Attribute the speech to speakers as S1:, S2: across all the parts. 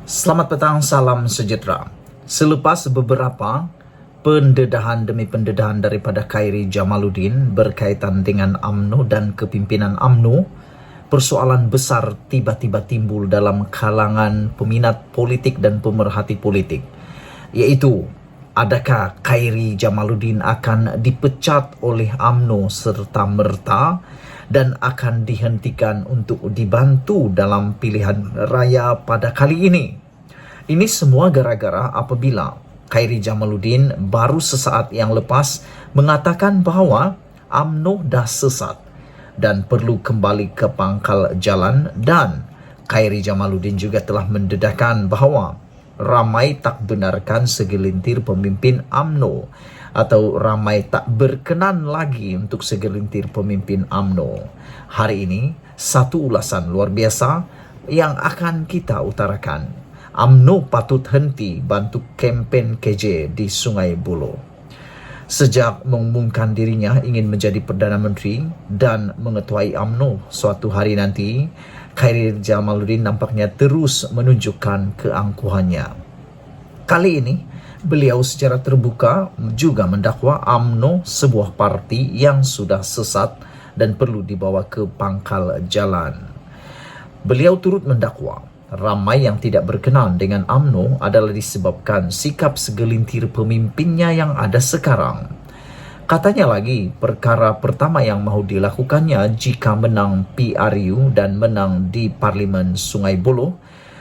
S1: Selamat petang, salam sejahtera. Selepas beberapa pendedahan demi pendedahan daripada Khairi Jamaluddin berkaitan dengan UMNO dan kepimpinan UMNO, persoalan besar tiba-tiba timbul dalam kalangan peminat politik dan pemerhati politik, yaitu adakah Khairi Jamaluddin akan dipecat oleh UMNO serta-merta dan akan dihentikan untuk dibantu dalam pilihan raya pada kali ini. Ini semua gara-gara apabila Khairi Jamaluddin baru sesaat yang lepas mengatakan bahawa UMNO dah sesat dan perlu kembali ke pangkal jalan, dan Khairi Jamaluddin juga telah mendedahkan bahawa ramai tak benarkan segelintir pemimpin UMNO atau ramai tak berkenan lagi untuk segelintir pemimpin UMNO. Hari ini, satu ulasan luar biasa yang akan kita utarakan. UMNO patut henti bantu kempen KJ di Sungai Buloh. Sejak mengumumkan dirinya ingin menjadi Perdana Menteri dan mengetuai UMNO suatu hari nanti, Khairi Jamaluddin nampaknya terus menunjukkan keangkuhannya. Kali ini, beliau secara terbuka juga mendakwa UMNO sebuah parti yang sudah sesat dan perlu dibawa ke pangkal jalan. Beliau turut mendakwa ramai yang tidak berkenan dengan UMNO adalah disebabkan sikap segelintir pemimpinnya yang ada sekarang. Katanya lagi, perkara pertama yang mahu dilakukannya jika menang PRU dan menang di Parlimen Sungai Buloh,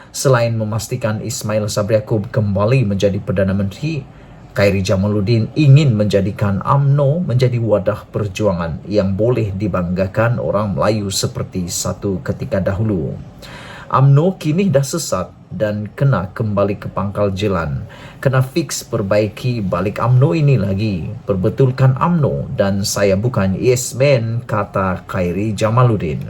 S1: selain memastikan Ismail Sabri Yaakob kembali menjadi Perdana Menteri, Khairi Jamaluddin ingin menjadikan UMNO menjadi wadah perjuangan yang boleh dibanggakan orang Melayu seperti satu ketika dahulu. UMNO kini dah sesat dan kena kembali ke pangkal jalan. Kena fix perbaiki balik UMNO ini lagi. Perbetulkan UMNO dan saya bukan yes man, kata Khairi Jamaluddin.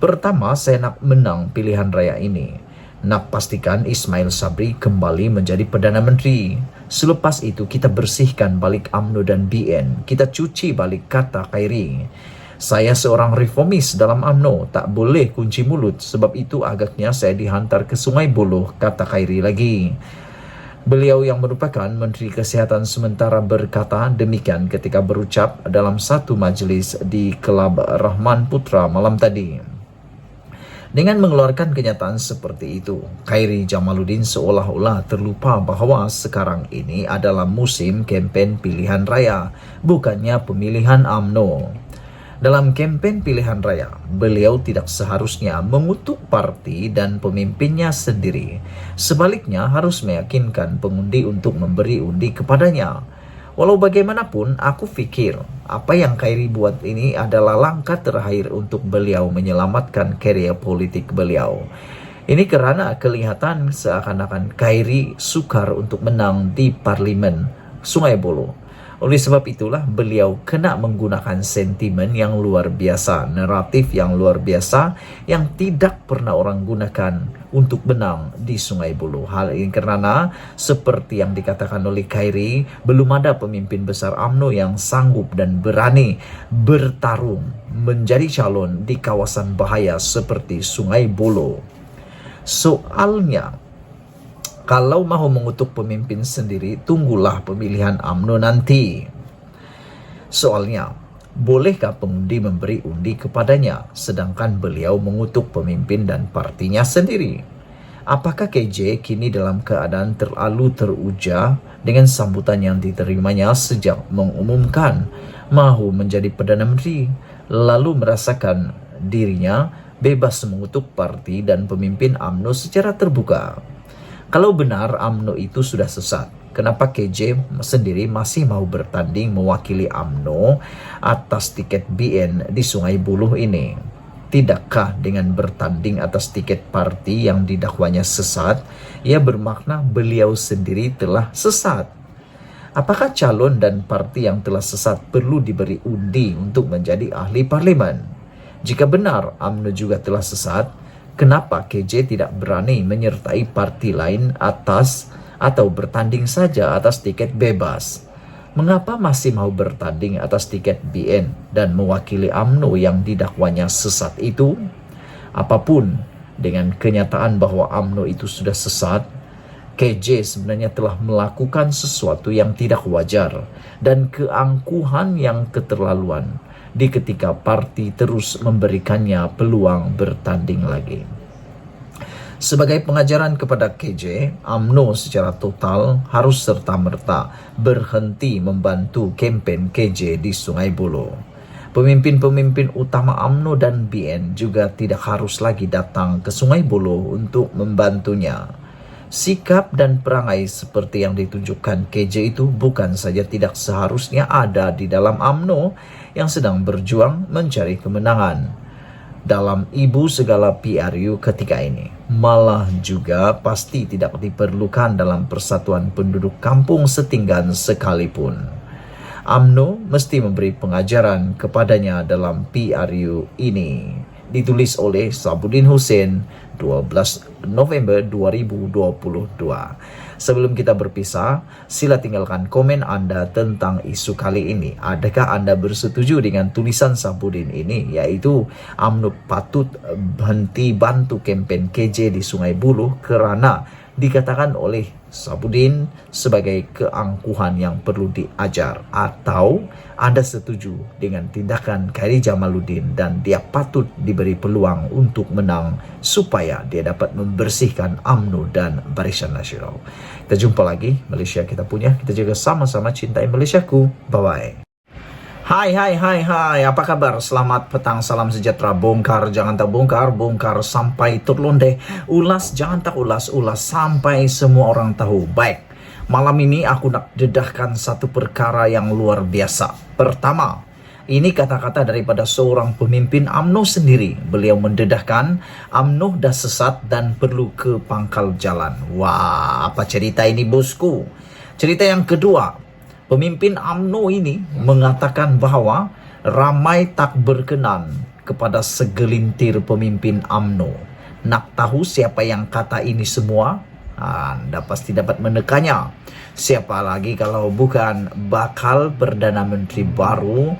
S1: Pertama, saya nak menang pilihan raya ini. Nak pastikan Ismail Sabri kembali menjadi Perdana Menteri. Selepas itu kita bersihkan balik UMNO dan BN. Kita cuci balik, kata Khairi. Saya seorang reformis dalam UMNO, tak boleh kunci mulut, sebab itu agaknya saya dihantar ke Sungai Buloh, kata Khairi lagi. Beliau yang merupakan Menteri Kesihatan sementara berkata demikian ketika berucap dalam satu majlis di Kelab Rahman Putra malam tadi. Dengan mengeluarkan kenyataan seperti itu, Khairi Jamaluddin seolah-olah terlupa bahawa sekarang ini adalah musim kempen pilihan raya, bukannya pemilihan UMNO. Dalam kempen pilihan raya, beliau tidak seharusnya mengutuk parti dan pemimpinnya sendiri. Sebaliknya, harus meyakinkan pengundi untuk memberi undi kepadanya. Walau bagaimanapun, aku fikir apa yang Khairi buat ini adalah langkah terakhir untuk beliau menyelamatkan karier politik beliau. Ini kerana kelihatan seakan-akan Khairi sukar untuk menang di Parlimen Sungai Buloh. Oleh sebab itulah beliau kena menggunakan sentimen yang luar biasa, naratif yang luar biasa yang tidak pernah orang gunakan untuk menang di Sungai Buloh. Hal ini kerana seperti yang dikatakan oleh Khairi, belum ada pemimpin besar UMNO yang sanggup dan berani bertarung menjadi calon di kawasan bahaya seperti Sungai Buloh. Soalnya, kalau mahu mengutuk pemimpin sendiri, tunggulah pemilihan UMNO nanti. Soalnya, bolehkah pengundi memberi undi kepadanya sedangkan beliau mengutuk pemimpin dan partinya sendiri? Apakah KJ kini dalam keadaan terlalu teruja dengan sambutan yang diterimanya sejak mengumumkan mahu menjadi Perdana Menteri, lalu merasakan dirinya bebas mengutuk parti dan pemimpin UMNO secara terbuka? Kalau benar UMNO itu sudah sesat, kenapa KJ sendiri masih mau bertanding mewakili UMNO atas tiket BN di Sungai Buloh ini? Tidakkah dengan bertanding atas tiket parti yang didakwanya sesat, ia bermakna beliau sendiri telah sesat? Apakah calon dan parti yang telah sesat perlu diberi undi untuk menjadi ahli parlimen? Jika benar UMNO juga telah sesat, kenapa KJ tidak berani menyertai parti lain atas atau bertanding saja atas tiket bebas? Mengapa masih mau bertanding atas tiket BN dan mewakili UMNO yang didakwanya sesat itu? Apapun Dengan kenyataan bahwa UMNO itu sudah sesat, KJ sebenarnya telah melakukan sesuatu yang tidak wajar dan keangkuhan yang keterlaluan di ketika parti terus memberikannya peluang bertanding lagi. Sebagai pengajaran kepada KJ, UMNO secara total harus serta-merta berhenti membantu kempen KJ di Sungai Buloh. Pemimpin-pemimpin utama UMNO dan BN juga tidak harus lagi datang ke Sungai Buloh untuk membantunya. Sikap dan perangai seperti yang ditunjukkan KJ itu bukan saja tidak seharusnya ada di dalam UMNO yang sedang berjuang mencari kemenangan dalam ibu segala PRU ketika ini, malah juga pasti tidak diperlukan dalam persatuan penduduk kampung Setinggan sekalipun. UMNO mesti memberi pengajaran kepadanya dalam PRU ini. Ditulis oleh Sabudin Hussein, 12 November 2022. Sebelum kita berpisah, sila tinggalkan komen Anda tentang isu kali ini. Adakah Anda bersetuju dengan tulisan Sabudin ini, yaitu UMNO patut berhenti bantu kempen KJ di Sungai Buloh kerana dikatakan oleh Sabudin sebagai keangkuhan yang perlu diajar, atau Anda setuju dengan tindakan Khairi Jamaluddin dan dia patut diberi peluang untuk menang supaya dia dapat membersihkan UMNO dan Barisan Nasional. Kita jumpa lagi, Malaysia kita punya, kita juga sama-sama cintai Malaysiaku. Bye-bye. Hai, apa kabar? Selamat petang, salam sejahtera. Bongkar, jangan tak bongkar, bongkar sampai terlonde. Ulas, jangan tak ulas, ulas sampai semua orang tahu. Baik, malam ini aku nak dedahkan satu perkara yang luar biasa. Pertama, ini kata-kata daripada seorang pemimpin UMNO sendiri. Beliau mendedahkan UMNO dah sesat dan perlu ke pangkal jalan. Wah, apa cerita ini bosku? Cerita yang kedua, pemimpin UMNO ini mengatakan bahawa ramai tak berkenan kepada segelintir pemimpin UMNO. Nak tahu siapa yang kata ini semua? Anda pasti dapat menekannya. Siapa lagi kalau bukan bakal Perdana Menteri baru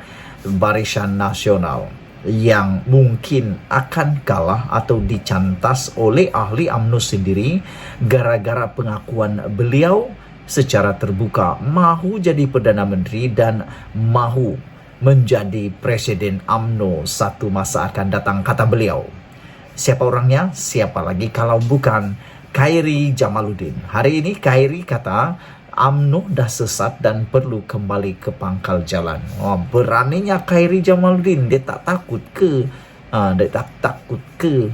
S1: Barisan Nasional yang mungkin akan kalah atau dicantas oleh ahli UMNO sendiri gara-gara pengakuan beliau secara terbuka mahu jadi Perdana Menteri dan mahu menjadi Presiden UMNO satu masa akan datang, kata beliau. Siapa orangnya? Siapa lagi kalau bukan Khairi Jamaluddin. Hari ini Khairi kata UMNO dah sesat dan perlu kembali ke pangkal jalan. Beraninya Khairi Jamaluddin. Dia tak takut ke? Dia tak takut ke?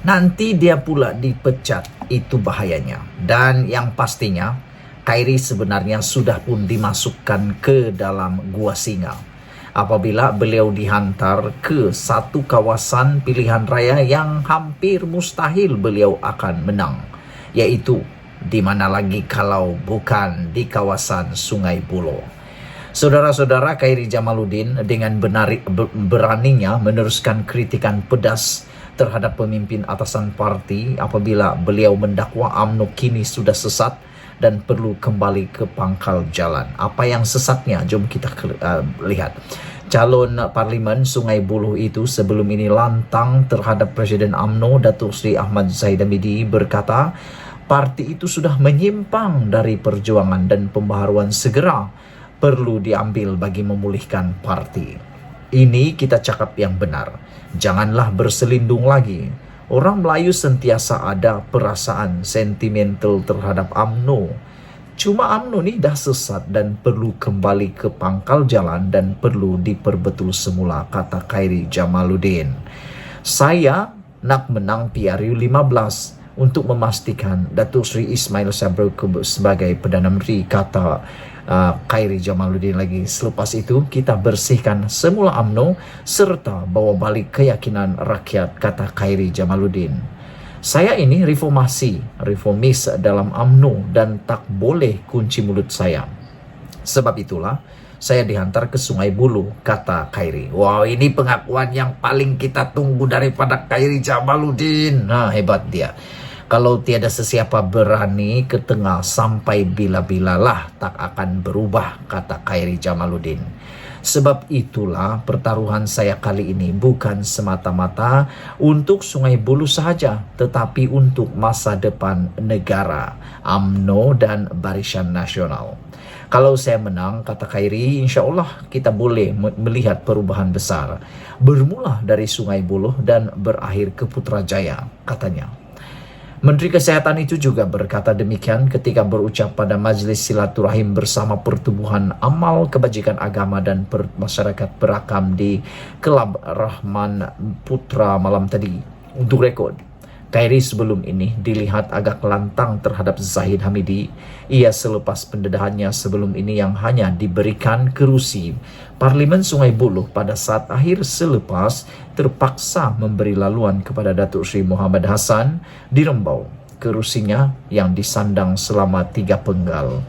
S1: Nanti dia pula dipecat. Itu bahayanya. Dan yang pastinya Khairi sebenarnya sudah pun dimasukkan ke dalam gua singa apabila beliau dihantar ke satu kawasan pilihan raya yang hampir mustahil beliau akan menang, yaitu di mana lagi kalau bukan di kawasan Sungai Buloh. Saudara-saudara, Khairi Jamaluddin dengan beraninya meneruskan kritikan pedas terhadap pemimpin atasan parti apabila beliau mendakwa UMNO kini sudah sesat dan perlu kembali ke pangkal jalan. Apa yang sesatnya? Jom kita lihat. Calon Parlimen Sungai Buloh itu sebelum ini lantang terhadap Presiden UMNO Datuk Seri Ahmad Zahid Hamidi berkata parti itu sudah menyimpang dari perjuangan dan pembaharuan segera perlu diambil bagi memulihkan parti. Ini kita cakap yang benar. Janganlah berselindung lagi. Orang Melayu sentiasa ada perasaan sentimental terhadap UMNO. Cuma UMNO ni dah sesat dan perlu kembali ke pangkal jalan dan perlu diperbetul semula, kata Khairi Jamaluddin. Saya nak menang PRU 15 untuk memastikan Datuk Seri Ismail Sabri sebagai Perdana Menteri, kata Khairi Jamaluddin lagi. Selepas itu kita bersihkan semula UMNO serta bawa balik keyakinan rakyat, kata Khairi Jamaluddin. Saya ini reformis dalam UMNO dan tak boleh kunci mulut saya. Sebab itulah saya dihantar ke Sungai Buloh, kata Khairi. Wow, ini pengakuan yang paling kita tunggu daripada Khairi Jamaluddin. Hebat dia. Kalau tiada sesiapa berani ke tengah sampai bila-bilalah tak akan berubah, kata Khairi Jamaluddin. Sebab itulah pertaruhan saya kali ini bukan semata-mata untuk Sungai Buloh sahaja, tetapi untuk masa depan negara, UMNO dan Barisan Nasional. Kalau saya menang, kata Khairi, insya Allah kita boleh melihat perubahan besar. Bermula dari Sungai Buloh dan berakhir ke Putrajaya, katanya. Menteri Kesehatan itu juga berkata demikian ketika berucap pada Majlis Silaturahim bersama Pertubuhan Amal Kebajikan Agama dan Masyarakat Berakam di Kelab Rahman Putra malam tadi. Untuk rekod, Khairi sebelum ini dilihat agak lantang terhadap Zahid Hamidi. Ia selepas pendedahannya sebelum ini yang hanya diberikan kerusi Parlimen Sungai Buloh pada saat akhir selepas terpaksa memberi laluan kepada Datuk Seri Muhammad Hassan di Rembau, kerusinya yang disandang selama 3 penggal.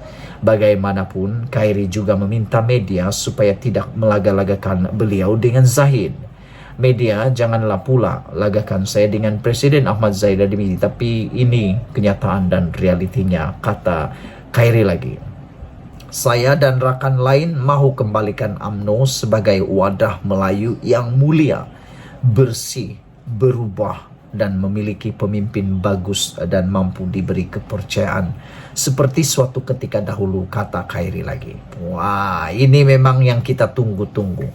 S1: Bagaimanapun, Khairi juga meminta media supaya tidak melaga-lagakan beliau dengan Zahid. Media janganlah pula lagakan saya dengan Presiden Ahmad Zahid Hamidi, tapi ini kenyataan dan realitinya, kata Khairi lagi. Saya dan rakan lain mahu kembalikan UMNO sebagai wadah Melayu yang mulia, bersih, berubah dan memiliki pemimpin bagus dan mampu diberi kepercayaan seperti suatu ketika dahulu, kata Khairi lagi. Wah, ini memang yang kita tunggu-tunggu.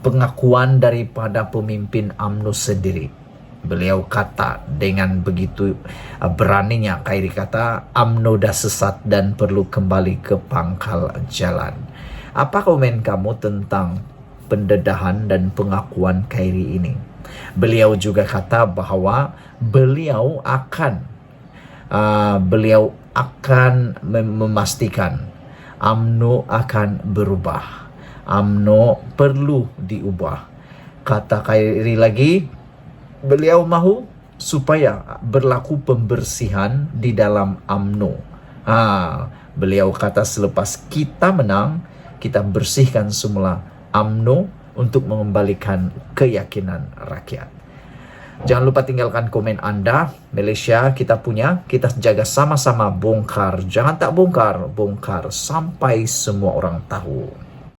S1: Pengakuan daripada pemimpin UMNO sendiri. Beliau kata dengan begitu beraninya, Khairi kata UMNO dah sesat dan perlu kembali ke pangkal jalan. Apa komen kamu tentang pendedahan dan pengakuan Khairi ini? Beliau juga kata bahwa beliau akan memastikan UMNO akan berubah. UMNO perlu diubah. Kata Khairi lagi, beliau mahu supaya berlaku pembersihan di dalam UMNO. Beliau kata selepas kita menang, kita bersihkan semula UMNO untuk mengembalikan keyakinan rakyat. Jangan lupa tinggalkan komen Anda. Malaysia kita punya, kita jaga sama-sama, bongkar. Jangan tak bongkar, bongkar sampai semua orang tahu.